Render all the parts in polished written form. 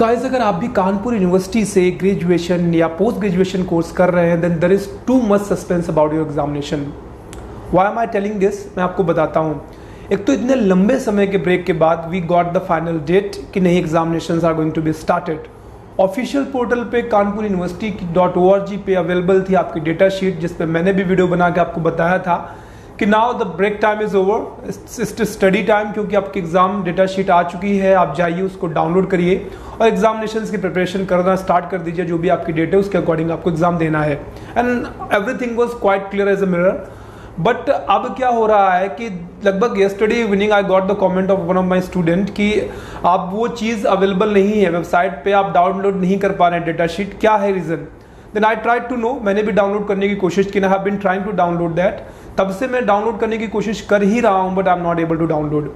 Guys, अगर आप भी कानपुर यूनिवर्सिटी से ग्रेजुएशन या पोस्ट ग्रेजुएशन कोर्स कर रहे हैं then there is too much suspense about your examination. Why am I telling this, मैं आपको बताता हूँ। एक तो इतने लंबे समय के ब्रेक के बाद we got the final date कि नहीं, examinations are going to be started. Official portal पे कानपुर यूनिवर्सिटी .org पे अवेलेबल थी आपकी डेटा शीट, जिस पे मैंने भी वीडियो बना के आपको बताया था कि now the break time is over, it's study time, क्योंकि आपकी एग्जाम डेटा शीट आ चुकी है। आप जाइए, उसको डाउनलोड करिए और एग्जामिनेशंस की प्रिपरेशन करना स्टार्ट कर दीजिए। जो भी आपकी डेट है उसके अकॉर्डिंग आपको एग्जाम देना है। And everything was quite clear as a mirror. But अब क्या हो रहा है कि लगभग yesterday evening I got the comment of one of my student कि आप वो चीज़ अवेलेबल नहीं है वेबसाइट पे, आप डाउनलोड नहीं कर पा रहे हैं डेटा शीट, क्या है reason. Then I tried to know, मैंने भी डाउनलोड करने की कोशिश की, I have been trying to download that. तब से मैं डाउनलोड करने की कोशिश कर ही रहा हूँ but I am not able to download.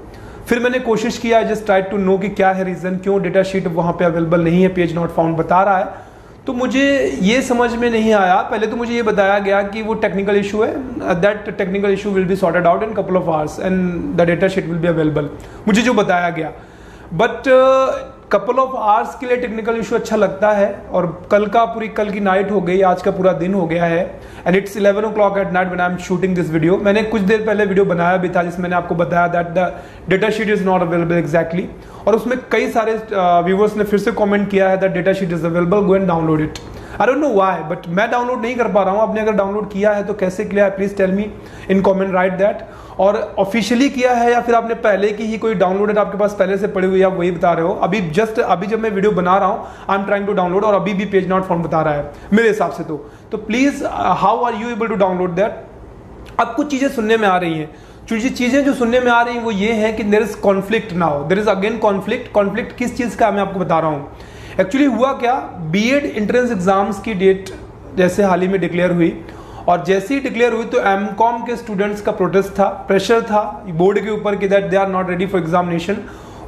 फिर मैंने कोशिश किया, जस्ट ट्राइड टू नो कि क्या है रीज़न, क्यों डेटा शीट वहाँ पे अवेलेबल नहीं है, पेज नॉट फाउंड बता रहा है। तो मुझे ये समझ में नहीं आया। पहले तो मुझे ये बताया गया कि वो टेक्निकल इशू है, that technical issue will be sorted out in couple of hours and the data sheet will be available, मुझे जो बताया गया। बट कपल ऑफ आवर्स के लिए टेक्निकल इशू अच्छा लगता है, और कल की नाइट हो गई, आज का पूरा दिन हो गया है and it's 11 o'clock at night when I am shooting this video. मैंने कुछ देर पहले वीडियो बनाया भी था जिसमें मैंने आपको बताया that the data sheet is not available exactly, और उसमें कई सारे व्यूवर्स ने फिर से कमेंट किया है that data sheet is available, go and download it. I don't know why, but मैं डाउनलोड नहीं कर पा रहा हूँ। आपने अगर डाउनलोड किया है तो कैसे किया है, please tell me in comment, write that. और ऑफिशियली किया है या फिर आपने पहले की ही कोई डाउनलोडेड आपके पास पहले से पड़ी हुई है, आप वही बता रहे हो। अभी जब मैं वीडियो बना रहा हूँ I am trying to download और अभी भी पेज नॉट फाउंड बता रहा है मेरे हिसाब से। तो please how are you able to download that. अब कुछ चीजें सुनने में आ रही हैं, चीजें जो सुनने में आ रही हैं वो ये है कि there is conflict now, there is again conflict किस चीज का मैं आपको बता रहा हूँ। एक्चुअली हुआ क्या, बीएड एंट्रेंस एग्जाम्स की डेट जैसे हाल ही में डिक्लेयर हुई, और जैसे ही डिक्लेयर हुई तो एमकॉम के स्टूडेंट्स का प्रोटेस्ट था, प्रेशर था बोर्ड के ऊपर कि that they are not ready for examination.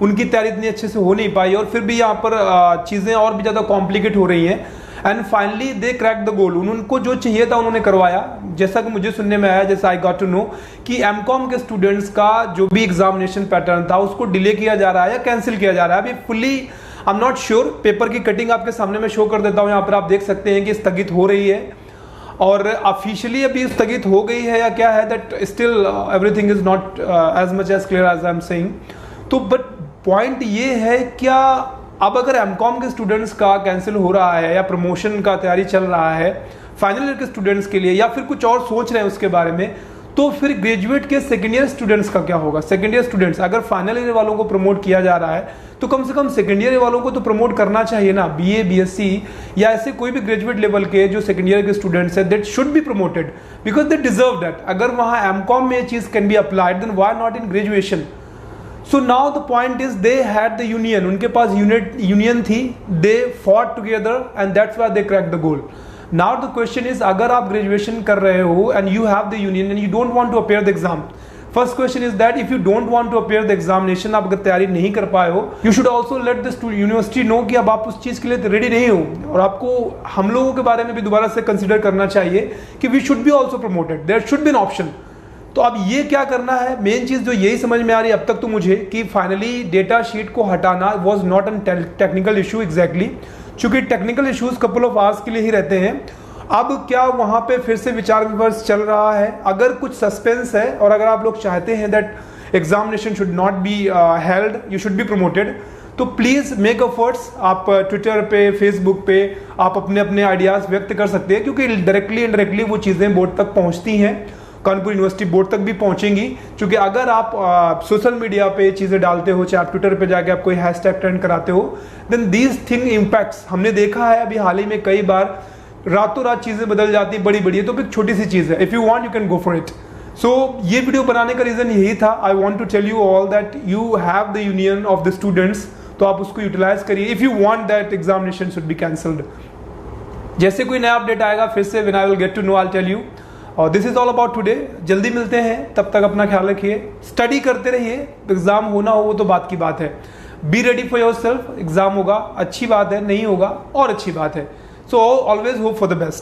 उनकी तैयारी इतनी अच्छे से हो नहीं पाई और फिर भी यहाँ पर चीज़ें और भी ज़्यादा कॉम्प्लिकेट हो रही हैं। And finally they crack the गोल, उनको जो चाहिए था उन्होंने करवाया। जैसा कि मुझे सुनने में आया, जैसा आई गॉट टू नो कि एमकॉम के स्टूडेंट्स का जो भी एग्जामिनेशन पैटर्न था उसको डिले किया जा रहा है या कैंसिल किया जा रहा है। अभी fully I am not sure, paper की कटिंग आपके सामने मैं शो कर देता हूँ, यहाँ पर आप देख सकते हैं कि स्थगित हो रही है और ऑफिशियली अभी स्थगित हो गई है या क्या है, that still everything is not as much as clear as I am saying. तो बट पॉइंट ये है, क्या अब अगर एमकॉम के स्टूडेंट्स का कैंसिल हो रहा है या प्रमोशन का तैयारी चल रहा है फाइनल ईयर के स्टूडेंट्स के लिए, या फिर कुछ और सोच रहे हैं उसके बारे में, तो फिर ग्रेजुएट के सेकेंड ईयर स्टूडेंट्स का क्या होगा। सेकेंड ईयर स्टूडेंट्स, अगर फाइनल ईयर वालों को प्रमोट किया जा रहा है तो कम से कम सेकेंड ईयर वालों को तो प्रमोट करना चाहिए ना। बीए, बीएससी या ऐसे कोई भी ग्रेजुएट लेवल के जो सेकेंड ईयर के स्टूडेंट्स हैं, that should be promoted because they deserve that. अगर वहां एमकॉम में ये चीज can be applied then why not in graduation. So now the point is they had the union, उनके पास यूनियन थी, they fought together and that's why they crack the goal. Now the question is, अगर आप graduation कर रहे हो and you have the union and you don't want to appear the exam, first question is that if you don't want to appear the examination, आप अगर तैयारी नहीं कर पाए हो, you should also let the university know कि अब आप उस चीज के लिए रेडी नहीं हो, और आपको हम लोगों के बारे में भी दोबारा से कंसिडर करना चाहिए कि we should be also promoted, there should be an option. तो अब ये क्या करना है, मेन चीज जो यही समझ में आ रही है अब तक तो मुझे कि फाइनली डेटा शीट को हटाना was not an technical issue exactly, क्योंकि technical issues couple of hours के लिए ही रहते हैं। अब क्या वहां पे फिर से विचार विमर्श चल रहा है, अगर कुछ सस्पेंस है और अगर आप लोग चाहते हैं that examination should not be held, you should be promoted, तो प्लीज मेक एफर्ट्स। आप ट्विटर पे, फेसबुक पे आप अपने अपने आइडियाज व्यक्त कर सकते हैं, क्योंकि डायरेक्टली इनडायरेक्टली वो चीजें बोर्ड तक पहुंचती हैं, कानपुर यूनिवर्सिटी बोर्ड तक भी पहुंचेंगी। क्योंकि अगर आप सोशल मीडिया पे चीजें डालते हो, चाहे आप ट्विटर पे जाके आप कोई हैशटैग ट्रेंड कराते हो, देन दीज थिंग इम्पैक्ट्स। हमने देखा है अभी हाल ही में कई बार रातों रात चीजें बदल जाती बड़ी बड़ी है, तो एक छोटी सी चीज है, if you want you can go for it. So ये वीडियो बनाने का रीजन यही था, I want to tell you all that you have the union of the students, तो आप उसको यूटिलाइज करिए if you want that examination should be cancelled. जैसे कोई नया अपडेट आएगा फिर से when I will get to know I will tell you. और this is all about today, जल्दी मिलते हैं, तब तक अपना ख्याल रखिए, स्टडी करते रहिए, एग्जाम होना हो वो तो बात की बात है। Be ready for your self, exam होगा अच्छी बात है, नहीं होगा और अच्छी बात है। So always hope for the best.